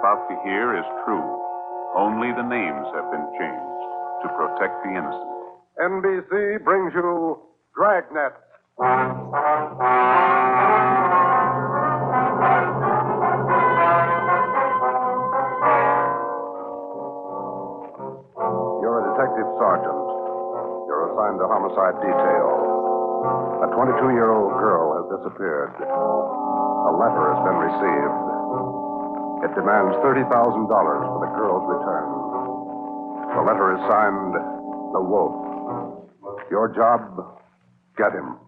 about to hear is true. Only the names have been changed to protect the innocent. NBC brings you Dragnet. You're a detective sergeant. You're assigned to homicide detail. A 22-year-old girl has disappeared. A letter has been received. It demands $30,000 for the girl's return. The letter is signed The Wolf. Your job, get him.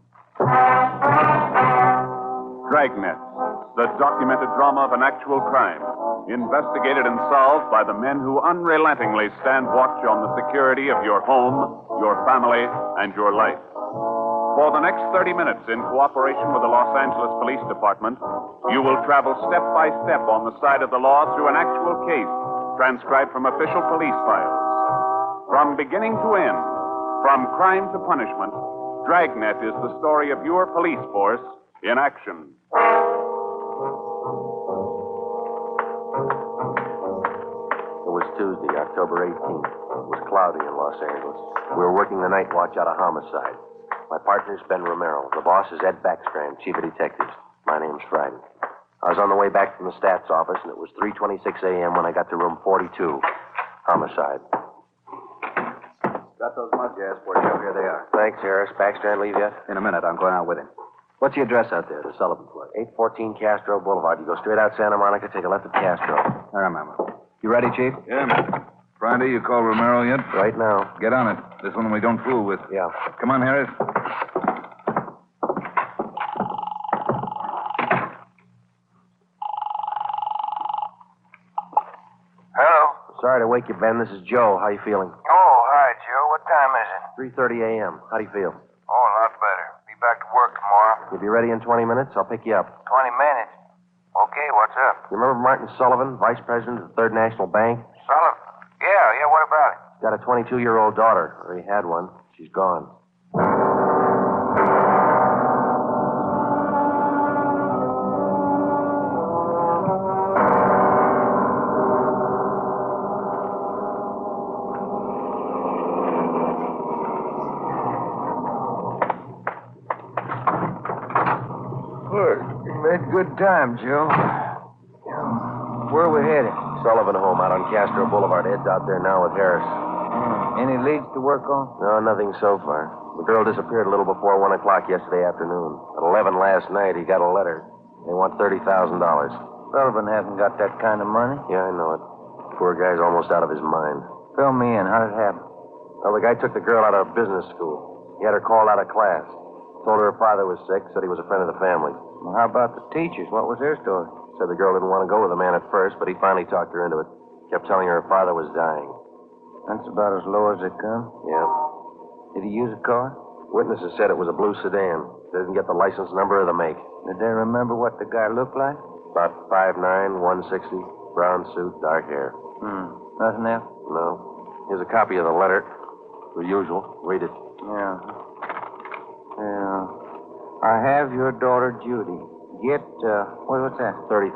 Dragnet, the documented drama of an actual crime, investigated and solved by the men who unrelentingly stand watch on the security of your home, your family, and your life. For the next 30 minutes, in cooperation with the Los Angeles Police Department, you will travel step by step on the side of the law through an actual case, transcribed from official police files. From beginning to end, from crime to punishment, Dragnet is the story of your police force in action. It was Tuesday, October 18th. It was cloudy in Los Angeles. We were working the night watch out of homicide. My partner's Ben Romero. The boss is Ed Backstrand, chief of detectives. My name's Friday. I was on the way back from the stats office, and it was 3:26 a.m. when I got to room 42. Homicide. Got those mud gas for you. Here they are. Thanks, Harris. Backstrand leave yet? In a minute, I'm going out with him. What's the address out there, the Sullivan place? 814 Castro Boulevard. You go straight out Santa Monica, take a left at Castro. I remember. You ready, Chief? Yeah. Friday, you call Romero yet? Right now. Get on it. This one we don't fool with. Yeah. Come on, Harris. Hello? Sorry to wake you, Ben. This is Joe. How you feeling? Oh, hi, Joe. What time is it? 3:30 a.m. How do you feel? Oh, a lot better. Be back to work tomorrow. You'll be ready in 20 minutes. I'll pick you up. 20 minutes. Okay, what's up? You remember Martin Sullivan, vice president of the Third National Bank? Sullivan? Yeah, what about it? Got a 22-year-old daughter, or he had one. She's gone. Look, you made good time, Joe. Where are we headed? Sullivan home out on Castro Boulevard. Ed's out there now with Harris. Any leads to work on? No, nothing so far. The girl disappeared a little before 1 o'clock yesterday afternoon. At 11 last night, he got a letter. They want $30,000. Sullivan hasn't got that kind of money. Yeah, I know it. Poor guy's almost out of his mind. Fill me in. How did it happen? Well, the guy took the girl out of business school. He had her called out of class. Told her father was sick, said he was a friend of the family. Well, how about the teachers? What was their story? Said the girl didn't want to go with the man at first, but he finally talked her into it. Kept telling her father was dying. That's about as low as they come. Yeah. Did he use a car? Witnesses said it was a blue sedan. They didn't get the license number or the make. Did they remember what the guy looked like? About 5'9", 160, brown suit, dark hair. Nothing else? No. Here's a copy of the letter. The usual. Read it. Yeah. I have your daughter, Judy. Get, what's that? $30,000.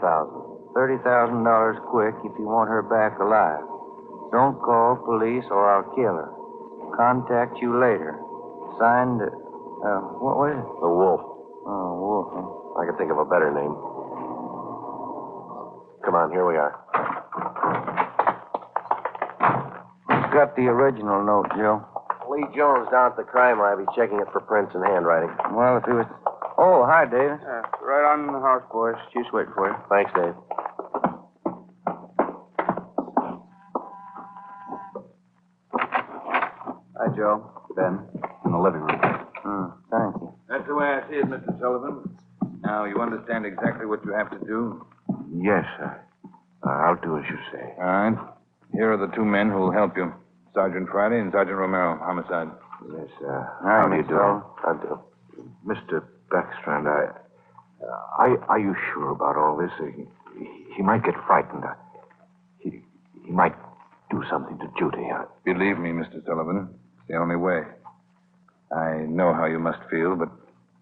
$30,000 quick if you want her back alive. Don't call police or I'll kill her. Contact you later. Signed, what was it? The Wolf. Oh, Wolf, huh? I could think of a better name. Come on, here we are. Who's got the original note, Joe? Lee Jones down at the crime lab. He's checking it for prints and handwriting. Well, if he was... Oh, hi, David. Right on the house, boys. Just wait for you. Thanks, Dave. Hi, Joe. Ben. In the living room. Thank you. That's the way I see it, Mr. Sullivan. Now, you understand exactly what you have to do? Yes, sir. I'll do as you say. All right. Here are the two men who will help you. Sergeant Friday and Sergeant Romero, homicide. Yes, Hi, how do you Mr. do? Sullivan. I do. Mr. Backstrand, are you sure about all this? He might get frightened. He might do something to Judy. Believe me, Mr. Sullivan, it's the only way. I know how you must feel, but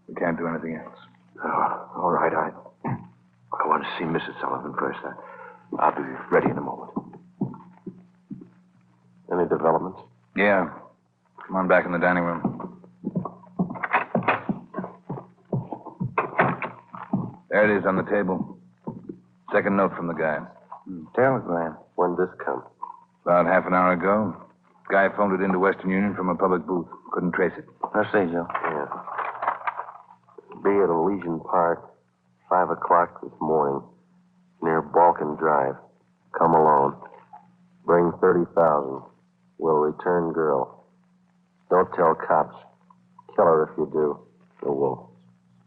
we can't do anything else. All right, I want to see Mrs. Sullivan first. I'll be ready in a moment. Any developments? Yeah. Come on back in the dining room. There it is on the table. Second note from the guy. Telegram. When'd this come? About half an hour ago. Guy phoned it into Western Union from a public booth. Couldn't trace it. I see, Joe. Yeah. Be at Elysian Park, 5 o'clock this morning, near Balkan Drive. Come alone. Bring 30,000. Will return girl. Don't tell cops. Kill her if you do. Or we'll.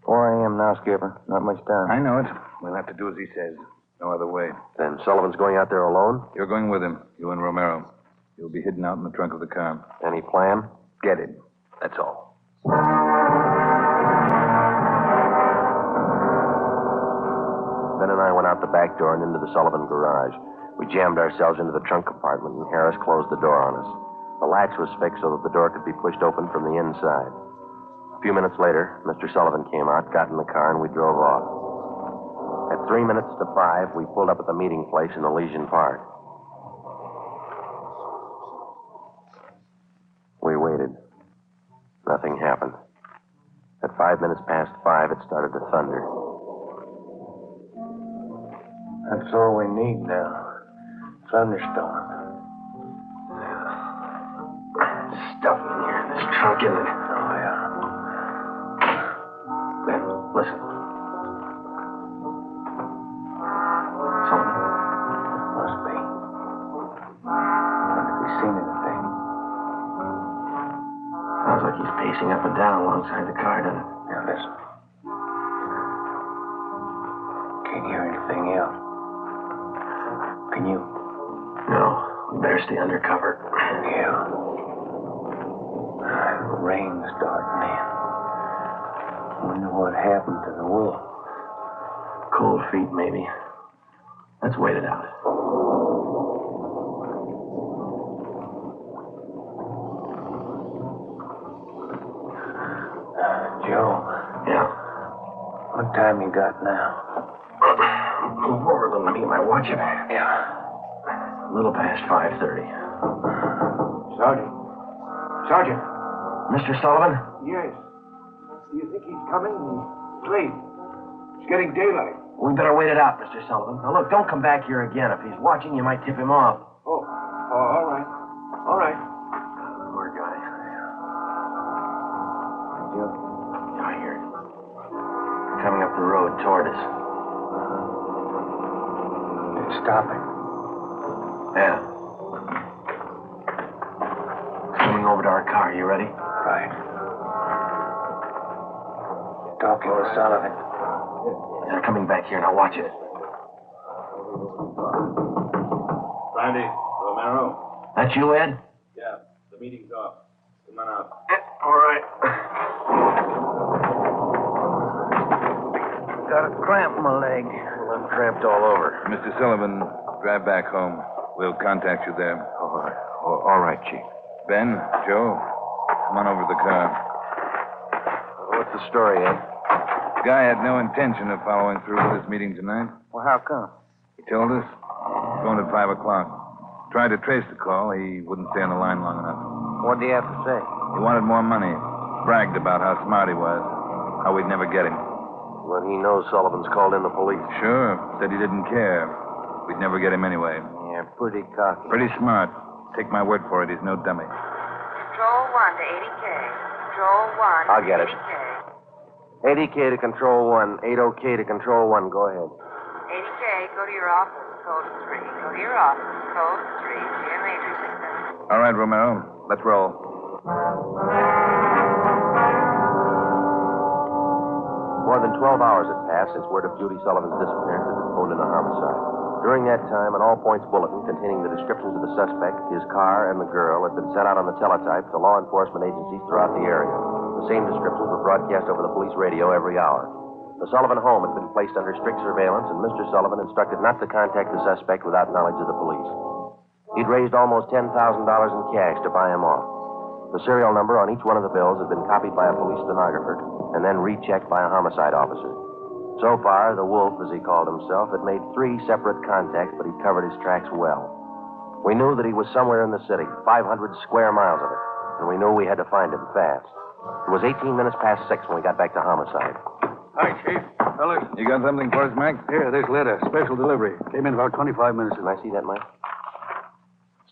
4 a.m. now, Skipper. Not much time. I know it. We'll have to do as he says. No other way. Then Sullivan's going out there alone? You're going with him, you and Romero. You'll be hidden out in the trunk of the car. Any plan? Get him. That's all. Ben and I went out the back door and into the Sullivan garage. We jammed ourselves into the trunk compartment, and Harris closed the door on us. The latch was fixed so that the door could be pushed open from the inside. A few minutes later, Mr. Sullivan came out, got in the car, and we drove off. At 3 minutes to 5, we pulled up at the meeting place in Elysian Park. We waited. Nothing happened. At 5 minutes past 5, it started to thunder. That's all we need now. Thunderstorm. Stuff in here in this trunk, isn't it? Oh, yeah. Ben, listen. Sullivan? Must be. Wonder if he's seen anything. Sounds like he's pacing up and down alongside the car, doesn't it? Now, listen. Can't hear anything else. Can you? No, we better stay under cover. Yeah. Rain's starting in. Wonder what happened to the wool. Cold feet, maybe. Let's wait it out. Joe, Yeah. what time you got now? Move over a little. Let me get my watch. Yeah. A little past 5:30. Sergeant. Sergeant. Mr. Sullivan? Yes. Do you think he's coming? Please. It's getting daylight. We better wait it out, Mr. Sullivan. Now, look, don't come back here again. If he's watching, you might tip him off. Oh, all right. All right. Poor guy. Joe. Yeah, I hear it. Coming up the road toward us. It's stopping. Yeah. Coming over to our car. You ready? Right. Talking with Sullivan. They're coming back here. Now watch it. Randy, Romero. That you, Ed? Yeah, the meeting's off. Come on out. All right. Got a cramp in my leg. I'm cramped all over. Mr. Sullivan, drive back home. We'll contact you there. All right, Chief. Ben, Joe, come on over to the car. What's the story, Ed? The guy had no intention of following through with his meeting tonight. Well, how come? He told us. Phoned at 5 o'clock. Tried to trace the call. He wouldn't stay on the line long enough. What do you have to say? He wanted more money. Bragged about how smart he was. How we'd never get him. When he knows Sullivan's called in the police. Sure. Said he didn't care. We'd never get him anyway. Yeah, pretty cocky. Pretty smart. Take my word for it. He's no dummy. Control 1 to 80K. Control 1 I'll get it. 80K. 80K to Control 1, 80K to Control 1. Go ahead. 80K, go to your office, code 3. Go to your office, code 3. GM Major 6. All right, Romero. Let's roll. More than 12 hours had passed since word of Judy Sullivan's disappearance had been phoned into homicide. During that time, an all-points bulletin containing the descriptions of the suspect, his car, and the girl had been sent out on the teletype to law enforcement agencies throughout the area. The same descriptions were broadcast over the police radio every hour. The Sullivan home had been placed under strict surveillance, and Mr. Sullivan instructed not to contact the suspect without knowledge of the police. He'd raised almost $10,000 in cash to buy him off. The serial number on each one of the bills had been copied by a police stenographer and then rechecked by a homicide officer. So far, the Wolf, as he called himself, had made 3 separate contacts, but he'd covered his tracks well. We knew that he was somewhere in the city, 500 square miles of it, and we knew we had to find him fast. It was 18 minutes past 6 when we got back to homicide. Hi, Chief. Fellas. You got something for us, Mac? Here, this letter. Special delivery. Came in about 25 minutes Can ago. I see that, Mike?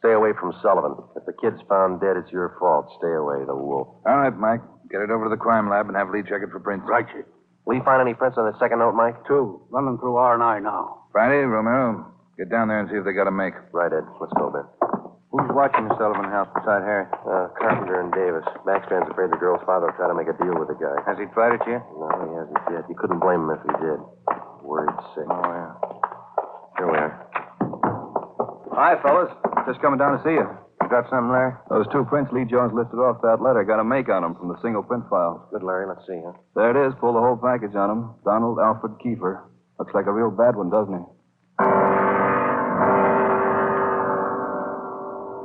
Stay away from Sullivan. If the kid's found dead, it's your fault. Stay away, the Wolf. All right, Mike. Get it over to the crime lab and have Lee check it for prints. Right, Chief. Will you find any prints on the second note, Mike? 2. Running through R&I now. Friday, Romero, get down there and see if they got a make. Right, Ed. Let's go, Ben. Who's watching the Sullivan house beside Harry? Carpenter and Davis. Backstrand's afraid the girl's father will try to make a deal with the guy. Has he tried it yet? No, he hasn't yet. You couldn't blame him if he did. Worried sick. Oh, yeah. Here we are. Hi, fellas. Just coming down to see you. You got something, Larry? Those 2 prints Lee Jones listed off that letter got a make on them from the single print file. Good, Larry. Let's see, huh? There it is. Pull the whole package on him. Donald Alfred Kiefer. Looks like a real bad one, doesn't he?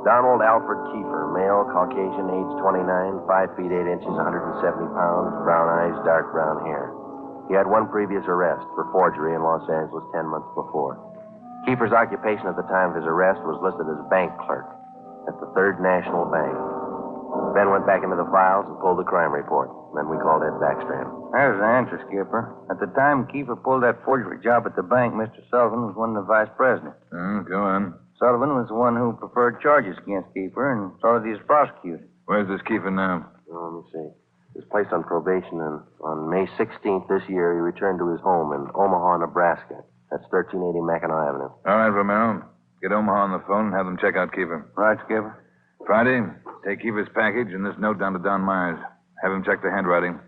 Donald Alfred Kiefer, male, Caucasian, age 29, 5 feet 8 inches, 170 pounds, brown eyes, dark brown hair. He had 1 previous arrest for forgery in Los Angeles 10 months before. Kiefer's occupation at the time of his arrest was listed as bank clerk at the Third National Bank. Ben went back into the files and pulled the crime report. Then we called Ed Backstrand. There's the answer, Skipper. At the time Kiefer pulled that forgery job at the bank, Mr. Sullivan was one of the vice presidents. Go on. Sullivan was the one who preferred charges against Kiefer, and so did he was prosecuted. Where's this Kiefer now? Let me see. He was placed on probation, and on May 16th this year, he returned to his home in Omaha, Nebraska. That's 1380 Mackinac Avenue. All right, Romero. Get Omaha on the phone and have them check out Kiefer. Right, Skipper? Friday, take Kiefer's package and this note down to Don Myers. Have him check the handwriting.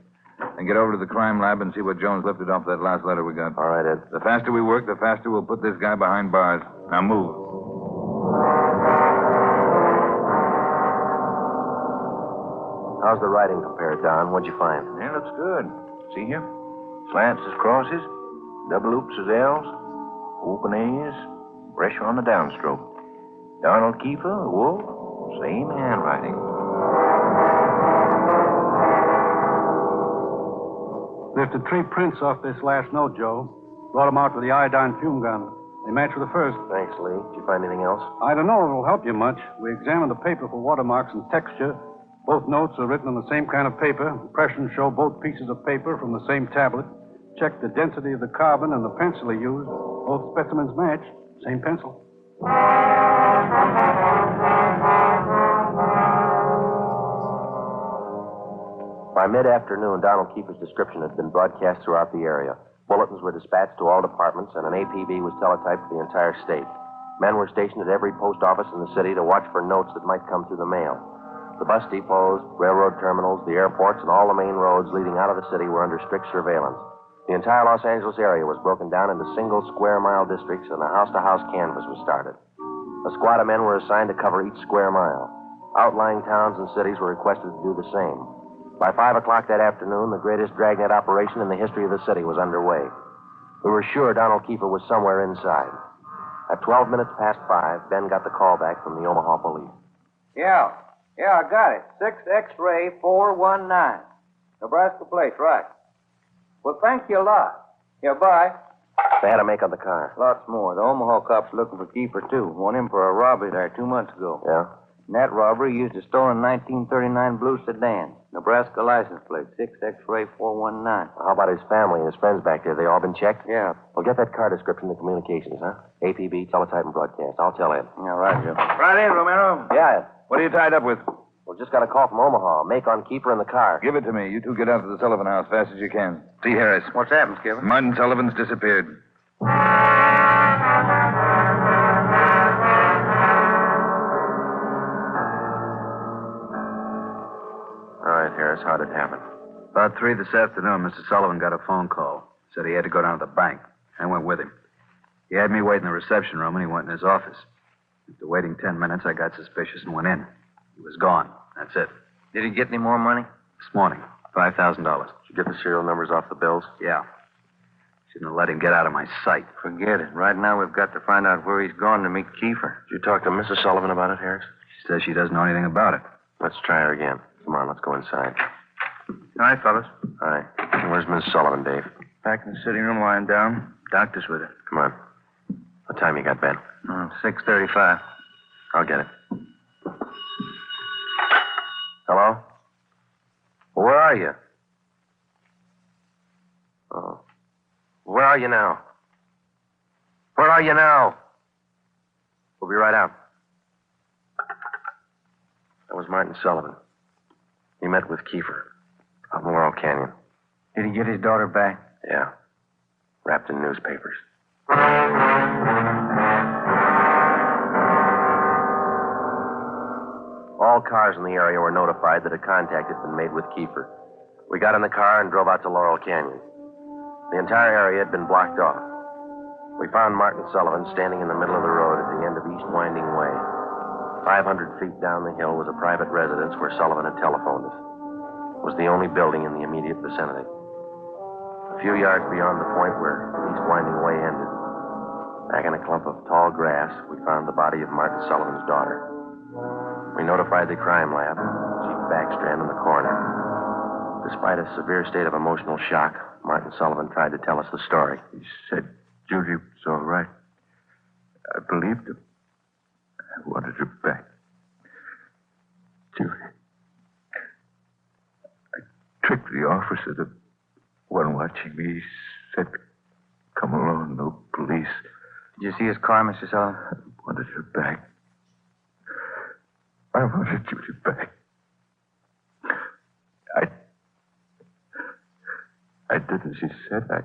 And get over to the crime lab and see what Jones lifted off that last letter we got. All right, Ed. The faster we work, the faster we'll put this guy behind bars. Now move. How's the writing compared, Don? What'd you find? It looks good. See here? Slants as crosses, double oops as L's, open A's, pressure on the downstroke. Donald Kiefer, Wolf, same handwriting. Lifted 3 prints off this last note, Joe. Brought them out with the iodine fume gun. They match with the first. Thanks, Lee. Did you find anything else? I don't know if it'll help you much. We examined the paper for watermarks and texture. Both notes are written on the same kind of paper. Impressions show both pieces of paper from the same tablet. Checked the density of the carbon and the pencil he used. Both specimens match. Same pencil. By mid-afternoon, Donald Kiefer's description had been broadcast throughout the area. Bulletins were dispatched to all departments, and an APB was teletyped for the entire state. Men were stationed at every post office in the city to watch for notes that might come through the mail. The bus depots, railroad terminals, the airports, and all the main roads leading out of the city were under strict surveillance. The entire Los Angeles area was broken down into single square-mile districts, and a house-to-house canvass was started. A squad of men were assigned to cover each square mile. Outlying towns and cities were requested to do the same. By 5 o'clock that afternoon, the greatest Dragnet operation in the history of the city was underway. We were sure Donald Kiefer was somewhere inside. At 12 minutes past 5, Ben got the call back from the Omaha police. Yeah, I got it. 6 X-ray 419. Nebraska plate, right. Well, thank you a lot. Yeah, bye. They had a make on the car. Lots more. The Omaha cops looking for Kiefer, too. Want him for a robbery there 2 months ago. Yeah? In that robbery, he used a stolen 1939 blue sedan. Nebraska license plate, 6 X-ray 419. How about his family and his friends back there? They all been checked? Yeah. Well, get that car description to communications, huh? APB, teletype, and broadcast. I'll tell Ed. Yeah, right, Joe. Right in, Romero. Yeah, Ed. What are you tied up with? Well, just got a call from Omaha. Make on Kiefer in the car. Give it to me. You two get out to the Sullivan house fast as you can. See Harris. What's happened, Skipper? Mudd and Sullivan's disappeared. All right, Harris, how'd it happen? About 3 this afternoon, Mr. Sullivan got a phone call. Said he had to go down to the bank. I went with him. He had me wait in the reception room, and he went in his office. After waiting 10 minutes, I got suspicious and went in. He was gone. That's it. Did he get any more money? This morning, $5,000. Did you get the serial numbers off the bills? Yeah. Shouldn't have let him get out of my sight. Forget it. Right now, we've got to find out where he's gone to meet Kiefer. Did you talk to Mrs. Sullivan about it, Harris? She says she doesn't know anything about it. Let's try her again. Come on, let's go inside. All right, fellas. All right. Where's Miss Sullivan, Dave? Back in the sitting room, lying down. Doctor's with her. Come on. What time you got, Ben? 6:35. I'll get it. Hello? Well, where are you? Oh. Where are you now? Where are you now? We'll be right out. That was Martin Sullivan. He met with Kiefer up in Laurel Canyon. Did he get his daughter back? Yeah. Wrapped in newspapers. All cars in the area were notified that a contact had been made with Kiefer. We got in the car and drove out to Laurel Canyon. The entire area had been blocked off. We found Martin Sullivan standing in the middle of the road at the end of East Winding Way. 500 feet down the hill was a private residence where Sullivan had telephoned us. It was the only building in the immediate vicinity. A few yards beyond the point where East Winding Way ended, back in a clump of tall grass, we found the body of Martin Sullivan's daughter. We notified the crime lab, Chief Backstrand in the coroner. Despite a severe state of emotional shock, Martin Sullivan tried to tell us the story. He said Judy was all right. I believed him. I wanted her back. Judy. I tricked the officer, the one watching me. He said, come along, no police. Did you see his car, Mr. Sullivan? I wanted her back. I wanted Judy back. I did as he said. I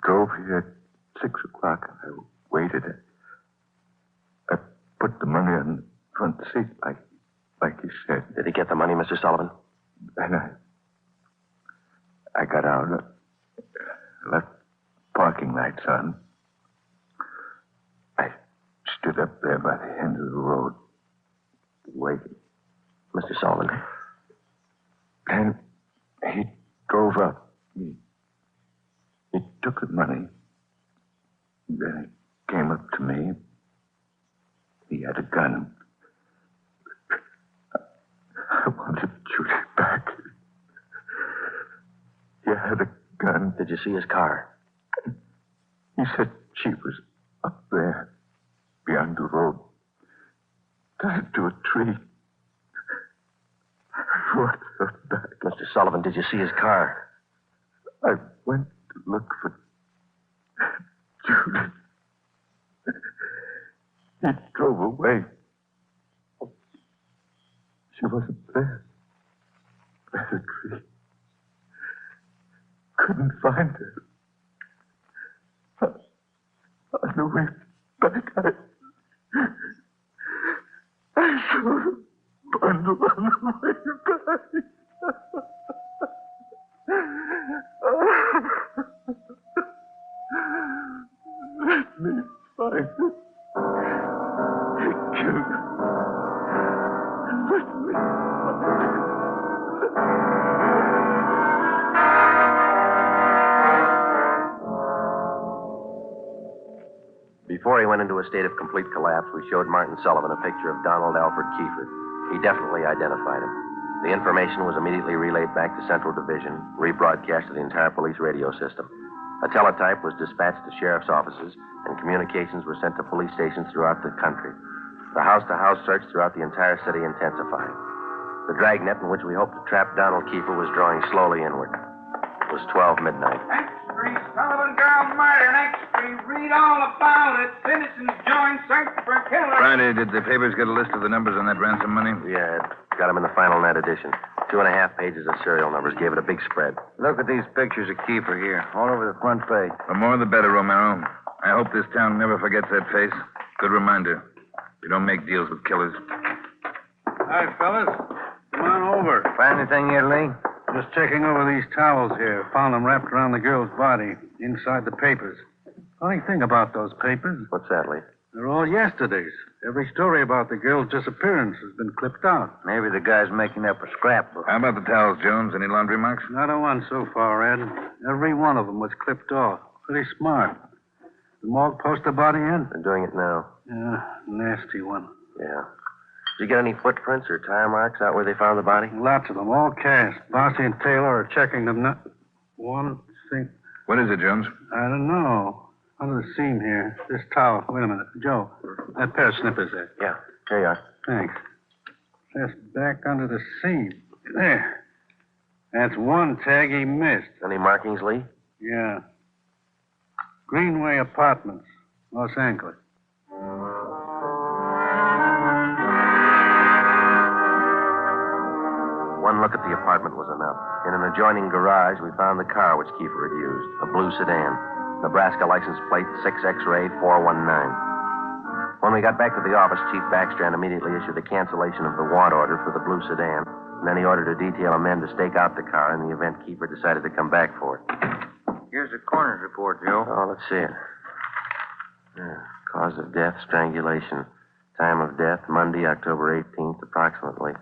drove here at 6 o'clock and I waited. I put the money on the front seat like he said. Did he get the money, Mr. Sullivan? And I got out, left parking lights on. I stood up there by the end of the road, waiting. Mr. Sullivan. And he drove up. He took the money. Then he came up to me. He had a gun. I wanted Judy back. He had a gun. Did you see his car? He said she was up there, beyond the road, tied to a tree. I wanted her back. Mr. Sullivan, did you see his car? I went to look for Judy. He drove away. She wasn't there. By the tree. Couldn't find her. On the way back, I saw her bundle on the way back. Let me find it. Thank you. Let me find it. Before he went into a state of complete collapse, we showed Martin Sullivan a picture of Donald Alfred Kiefer. He definitely identified him. The information was immediately relayed back to Central Division, rebroadcast to the entire police radio system. A teletype was dispatched to sheriff's offices, and communications were sent to police stations throughout the country. The house-to-house search throughout the entire city intensified. The dragnet in which we hoped to trap Donald Kiefer was drawing slowly inward. It was 12 midnight. Street, Sullivan girl murder, next street, read all about it. Citizens join search for killer. Friday, did the papers get a list of the numbers on that ransom money? Yeah, got him in the final net edition. 2.5 pages of serial numbers. Gave it a big spread. Look at these pictures of Kiefer here, all over the front page. The more the better, Romero. I hope this town never forgets that face. Good reminder. You don't make deals with killers. Hi, fellas. Come on over. Find anything yet, Lee? Just checking over these towels here. Found them wrapped around the girl's body, inside the papers. Funny thing about those papers, What's that, Lee? they're all yesterday's. Every story about the girl's disappearance has been clipped out. Maybe the guy's making up a scrapbook. How about the towels, Jones? Any laundry marks? Not a one so far, Ed. Every one of them was clipped off. Pretty smart. The morgue post the body in? They're doing it now. Yeah, nasty one. Yeah. Did you get any footprints or tire marks out where they found the body? Lots of them, all cast. Bossy and Taylor are checking them. One, What is it, Jones? I don't know. Under the seam here. This towel. Wait a minute. Joe, that pair of snippers there. Yeah, here you are. Thanks. Just back under the seam. There. That's one tag he missed. Any markings, Lee? Yeah. Greenway Apartments, Los Angeles. One look at the apartment was enough. In an adjoining garage, we found the car which Kiefer had used, a blue sedan. Nebraska license plate 6X-ray 419. When we got back to the office, Chief Backstrand immediately issued a cancellation of the want order for the blue sedan, and then he ordered a detail of men to stake out the car in the event Kiefer decided to come back for it. Here's the coroner's report, Joe. Oh, let's see it. Cause of death, strangulation. Time of death, Monday, October 18th, approximately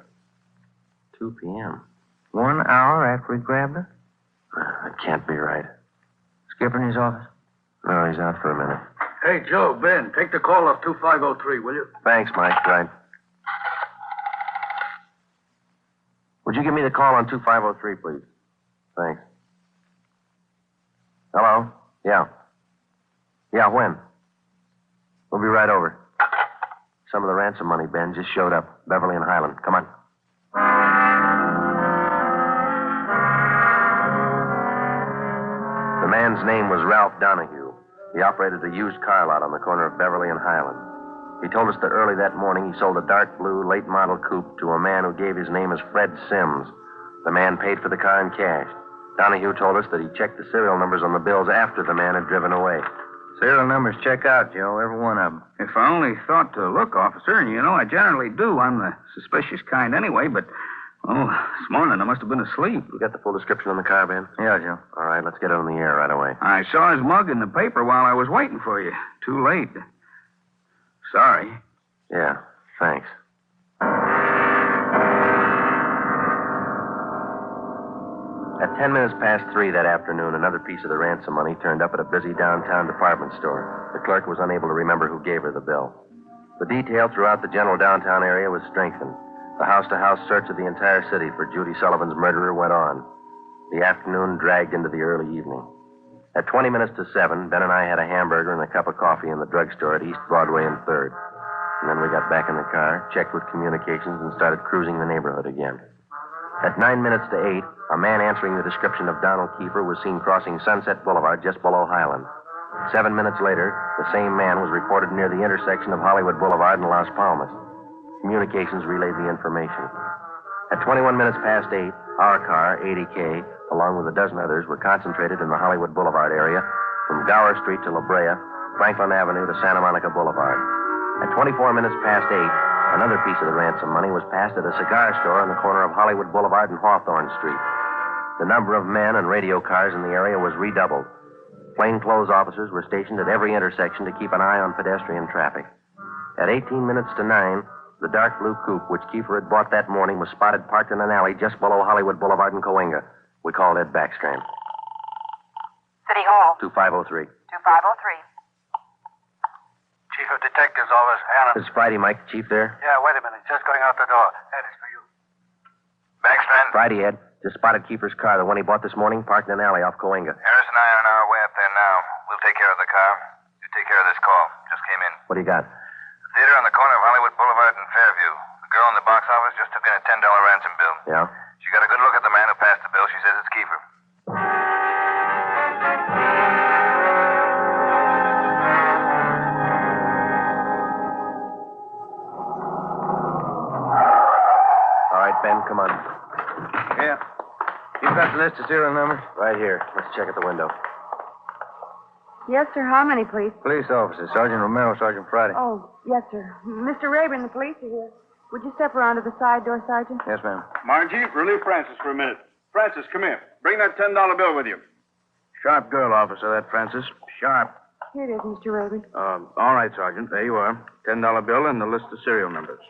2 p.m. 1 hour after he grabbed her? That can't be right. Skipper in his office? No, he's out for a minute. Hey, Joe, Ben, take the call off 2503, will you? Thanks, Mike. Right. Would you give me the call on 2503, please? Thanks. Hello? Yeah. Yeah, when? We'll be right over. Some of the ransom money, Ben, just showed up. Beverly and Highland. Come on. The man's name was Ralph Donahue. He operated a used car lot on the corner of Beverly and Highland. He told us that early that morning he sold a dark blue late model coupe to a man who gave his name as Fred Sims. The man paid for the car in cash. Donahue told us that he checked the serial numbers on the bills after the man had driven away. Serial numbers check out, Joe, every one of them. If I only thought to look, officer, and you know I generally do. I'm the suspicious kind anyway, but, this morning I must have been asleep. You got the full description on the car, Ben? Yeah, Joe. All right, let's get it on the air right away. I saw his mug in the paper while I was waiting for you. Too late. Sorry. Yeah, thanks. At 10 minutes past 3 that afternoon, another piece of the ransom money turned up at a busy downtown department store. The clerk was unable to remember who gave her the bill. The detail throughout the general downtown area was strengthened. The house-to-house search of the entire city for Judy Sullivan's murderer went on. The afternoon dragged into the early evening. At 20 minutes to 7, Ben and I had a hamburger and a cup of coffee in the drugstore at East Broadway and 3rd. And then we got back in the car, checked with communications, and started cruising the neighborhood again. At 9 minutes to 8, a man answering the description of Donald Kiefer was seen crossing Sunset Boulevard just below Highland. 7 minutes later, the same man was reported near the intersection of Hollywood Boulevard and Las Palmas. Communications relayed the information. At 21 minutes past 8, our car, 80K, along with a dozen others, were concentrated in the Hollywood Boulevard area from Gower Street to La Brea, Franklin Avenue to Santa Monica Boulevard. At 24 minutes past 8, another piece of the ransom money was passed at a cigar store on the corner of Hollywood Boulevard and Hawthorne Street. The number of men and radio cars in the area was redoubled. Plainclothes officers were stationed at every intersection to keep an eye on pedestrian traffic. At 18 minutes to 9, the dark blue coupe which Kiefer had bought that morning was spotted parked in an alley just below Hollywood Boulevard and Cahuenga. We called Ed Backstrand. City Hall. 2503. 2503. Chief of Detectives Office, Anna. It's Friday, Mike. Chief there? Yeah, wait a minute. Just going out the door. Ed, it's for you. Backstrand? Friday, Ed. Just spotted Kiefer's car, the one he bought this morning, parked in an alley off Cahuenga. Harris and I are on our way up there now. We'll take care of the car. You take care of this call. Just came in. What do you got? The theater on the corner of Hollywood Boulevard and Fairview. The girl in the box office just took in a $10 ransom bill. Yeah? She got a good look at the man who passed the bill. She says it's Kiefer. All right, Ben, come on. Yeah. You got the list of serial numbers? Right here. Let's check at the window. Yes, sir. How many, please? Police officers, Sergeant Romero, Sergeant Friday. Oh, yes, sir. Mr. Rayburn, the police are here. Would you step around to the side door, Sergeant? Yes, ma'am. Margie, relieve Francis for a minute. Francis, come here. Bring that $10 bill with you. Sharp girl, officer, that Francis. Sharp. Here it is, Mr. Rayburn. All right, Sergeant. There you are. $10 bill and the list of serial numbers.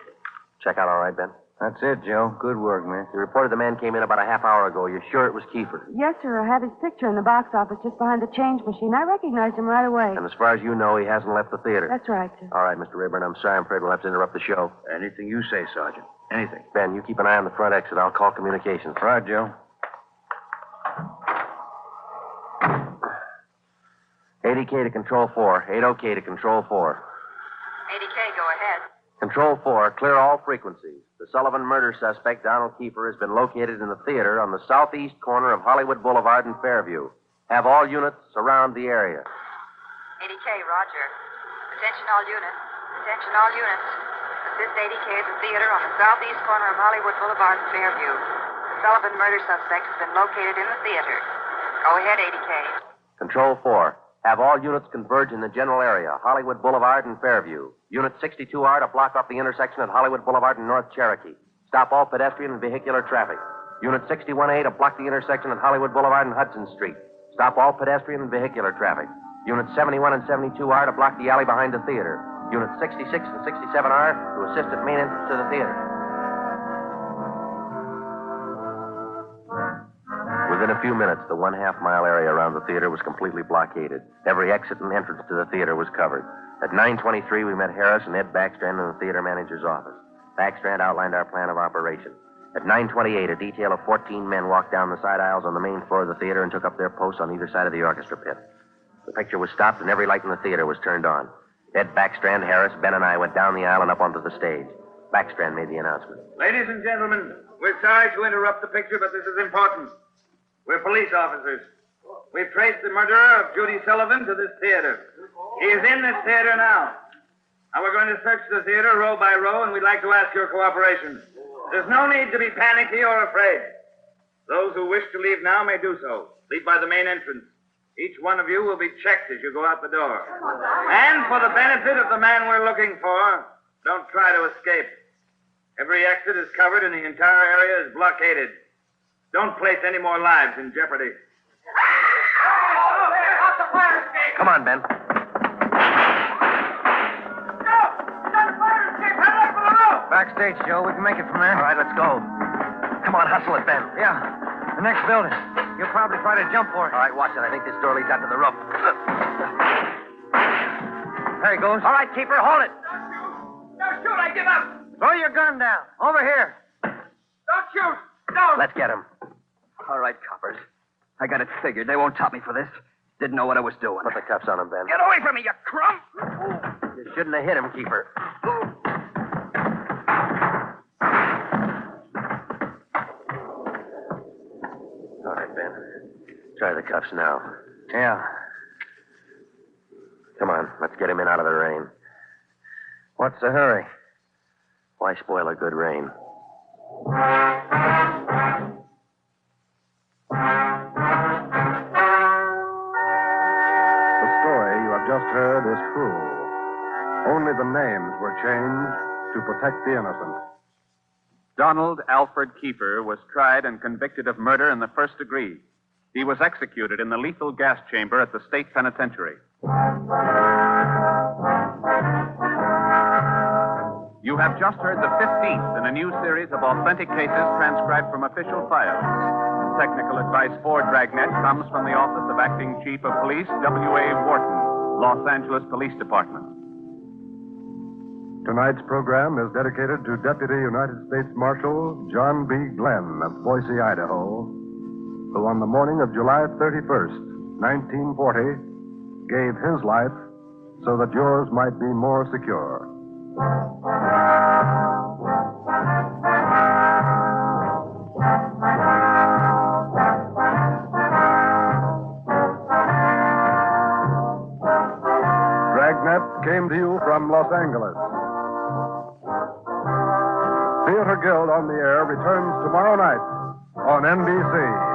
Check out all right, Ben? That's it, Joe. Good work, man. You reported the man came in about a half hour ago. You're sure it was Kiefer? Yes, sir. I had his picture in the box office just behind the change machine. I recognized him right away. And as far as you know, he hasn't left the theater. That's right, sir. All right, Mr. Rayburn, I'm sorry. I'm afraid we'll have to interrupt the show. Anything you say, Sergeant. Anything. Ben, you keep an eye on the front exit. I'll call communications. Right, Joe. 80K to Control 4. 80K to Control 4. 80K, go ahead. Control 4, clear all frequencies. The Sullivan murder suspect, Donald Kiefer, has been located in the theater on the southeast corner of Hollywood Boulevard and Fairview. Have all units surround the area. 80K, roger. Attention all units. Attention all units. Assist 80K at the theater on the southeast corner of Hollywood Boulevard and Fairview. The Sullivan murder suspect has been located in the theater. Go ahead, 80K. Control 4, have all units converge in the general area, Hollywood Boulevard and Fairview. Unit 62R to block off the intersection at Hollywood Boulevard and North Cherokee. Stop all pedestrian and vehicular traffic. Unit 61A to block the intersection at Hollywood Boulevard and Hudson Street. Stop all pedestrian and vehicular traffic. Unit 71 and 72R to block the alley behind the theater. Unit 66 and 67R to assist at main entrance to the theater. Within a few minutes, the 1/2 mile area around the theater was completely blockaded. Every exit and entrance to the theater was covered. At 9:23, we met Harris and Ed Backstrand in the theater manager's office. Backstrand outlined our plan of operation. At 9:28, a detail of 14 men walked down the side aisles on the main floor of the theater and took up their posts on either side of the orchestra pit. The picture was stopped and every light in the theater was turned on. Ed Backstrand, Harris, Ben, and I went down the aisle and up onto the stage. Backstrand made the announcement. Ladies and gentlemen, we're sorry to interrupt the picture, but this is important. We're police officers. We've traced the murderer of Judy Sullivan to this theater. He is in this theater now. Now we're going to search the theater row by row, and we'd like to ask your cooperation. There's no need to be panicky or afraid. Those who wish to leave now may do so. Leave by the main entrance. Each one of you will be checked as you go out the door. And for the benefit of the man we're looking for, don't try to escape. Every exit is covered and the entire area is blockaded. Don't place any more lives in jeopardy. Come on, Ben. Backstage, Joe. We can make it from there. All right, let's go. Come on, hustle it, Ben. Yeah. The next building. You'll probably try to jump for it. All right, watch it. I think this door leads out to the roof. There he goes. All right, keeper, hold it. Don't shoot, I give up. Throw your gun down. Over here. Don't shoot. Don't. Let's get him. All right, coppers. I got it figured. They won't top me for this. Didn't know what I was doing. Put the cuffs on him, Ben. Get away from me, you crumb! You shouldn't have hit him, keeper. All right, Ben. Try the cuffs now. Yeah. Come on, let's get him in out of the rain. What's the hurry? Why spoil a good rain? The story you have just heard is true. Only the names were changed to protect the innocent. Donald Alfred Kiefer was tried and convicted of murder in the first degree. He was executed in the lethal gas chamber at the state penitentiary. You have just heard the 15th in a new series of authentic cases transcribed from official files. Technical advice for Dragnet comes from the Office of Acting Chief of Police, W.A. Wharton, Los Angeles Police Department. Tonight's program is dedicated to Deputy United States Marshal John B. Glenn of Boise, Idaho, who on the morning of July 31st, 1940, gave his life so that yours might be more secure. Dragnet came to you from Los Angeles. Theater Guild on the Air returns tomorrow night on NBC.